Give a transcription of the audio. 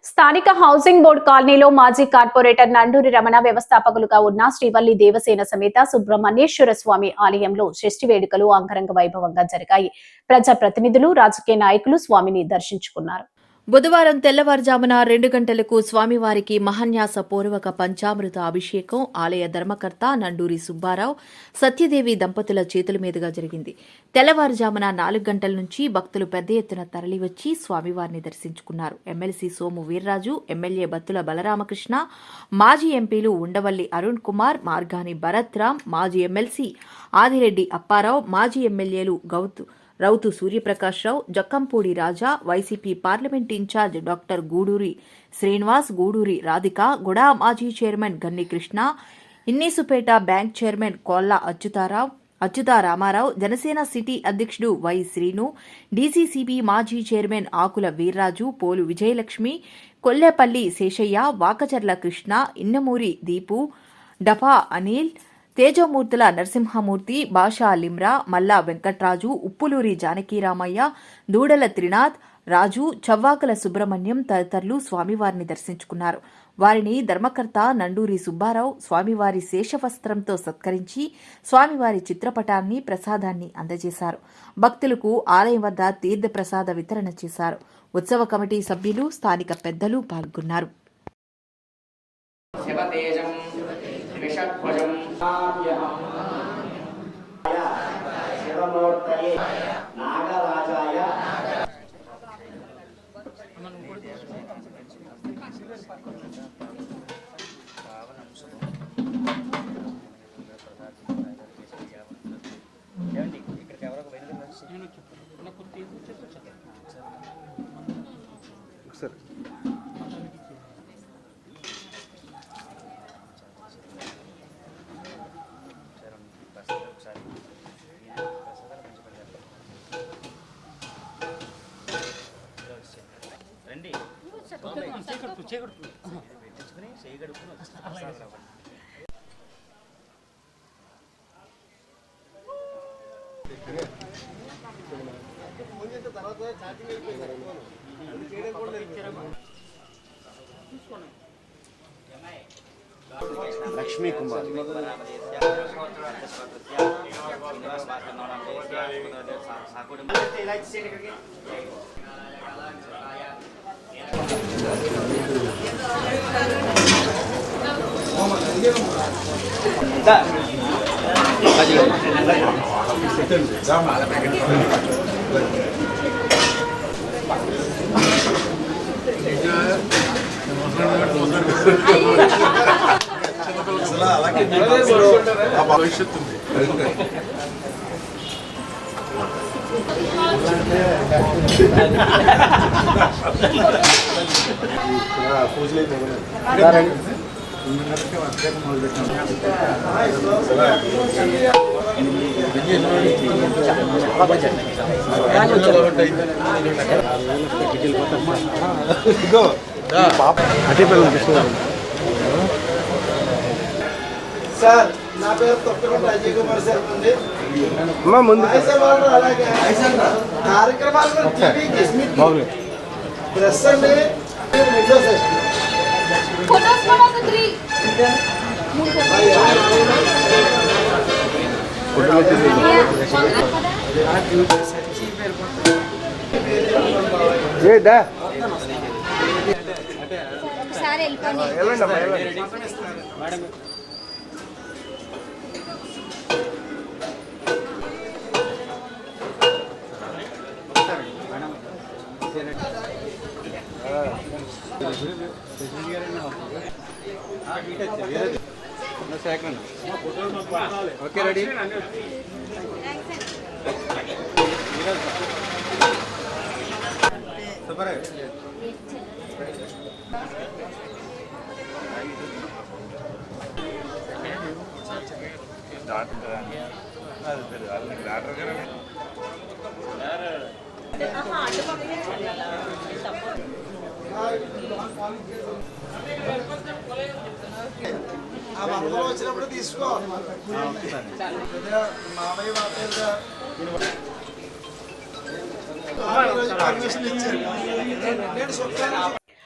స్థానిక housing board కాలనీలో మాజీ కార్పొరేటర్ నండూరి రమణ వ్యవస్థాపకులుగా ఉన్న శ్రీవల్లి దేవసేన సమేత సుబ్రహ్మణ్యేశ్వర స్వామి ఆలయంలో షష్ఠి వేడుకలు అంగరంగ వైభవంగా జరిగాయి. ప్రజాప్రతినిధులు, రాజకీయ నాయకులు స్వామిని దర్శించుకున్నారు. బుధవారం తెల్లవారుజామున 2 గంటలకు స్వామివారికి మహాన్యాస పూర్వక పంచామృత అభిషేకం ఆలయ ధర్మకర్త నండూరి సుబ్బారావు, సత్యదేవి దంపతుల చేతుల మీదుగా జరిగింది. తెల్లవారుజామున 4 గంటల నుంచి భక్తులు పెద్ద ఎత్తున తరలివచ్చి స్వామివారిని దర్శించుకున్నారు. ఎమ్మెల్సీ సోము వీర్రాజు, ఎమ్మెల్యే బత్తుల బలరామకృష్ణ, మాజీ ఎంపీలు ఉండవల్లి అరుణ్ కుమార్, మార్గాని భరత్ రామ్, మాజీ ఎమ్మెల్సీ ఆదిరెడ్డి అప్పారావు, మాజీ ఎమ్మెల్యేలు Rowthu Suryaprakashrao, Jakkampudi Raja, YCP parliament incharge doctor Guduri Srinivas, Guduri Radhika, GUDA మాజీ chairman Ganni Krishna, Innispeta bank chairman Kolla Achyutaramarao, Janasena city అధ్యక్షుడు వై శ్రీను, డీసీసీబీ మాజీ చైర్మన్ ఆకుల వీర్రాజు, పోలు విజయలక్ష్మి, కొల్లేపల్లి శేషయ్య, వాకచర్ల కృష్ణ, ఇన్నమూరి దీపు, డఫా అనిల్, తేజమూర్తుల నరసింహమూర్తి, బాషా లిమ్రా, మల్లా వెంకట్రాజు, ఉప్పులూరి జానకీరామయ్య, దూడల త్రినాథ్ రాజు, చవ్వాకల సుబ్రహ్మణ్యం తదితరులు స్వామివారిని దర్శించుకున్నారు. వారిని ధర్మకర్త నండూరి సుబ్బారావు స్వామివారి శేషవస్త్రంతో సత్కరించి స్వామివారి చిత్రపటాన్ని, ప్రసాదాన్ని అందజేశారు. భక్తులకు ఆలయం వద్ద తీర్థ ప్రసాద వితరణ చేశారు. ఉత్సవ కమిటీ సభ్యులు, స్థానిక పెద్దలు పాల్గొన్నారు. లక్ష్మీ కుమార్ భవిష్యత్తు సార్, నా పేరు తొక్కకుండా అజయ్ కుమార్ సార్ అండి. ముందు కార్యక్రమాలు డ్రెస్ అండి, ఓకే రెడీ. ఆ వందలు వచ్చినప్పుడు తీసుకో. మామయ్య పర్మిషన్ ఇచ్చారు. నేను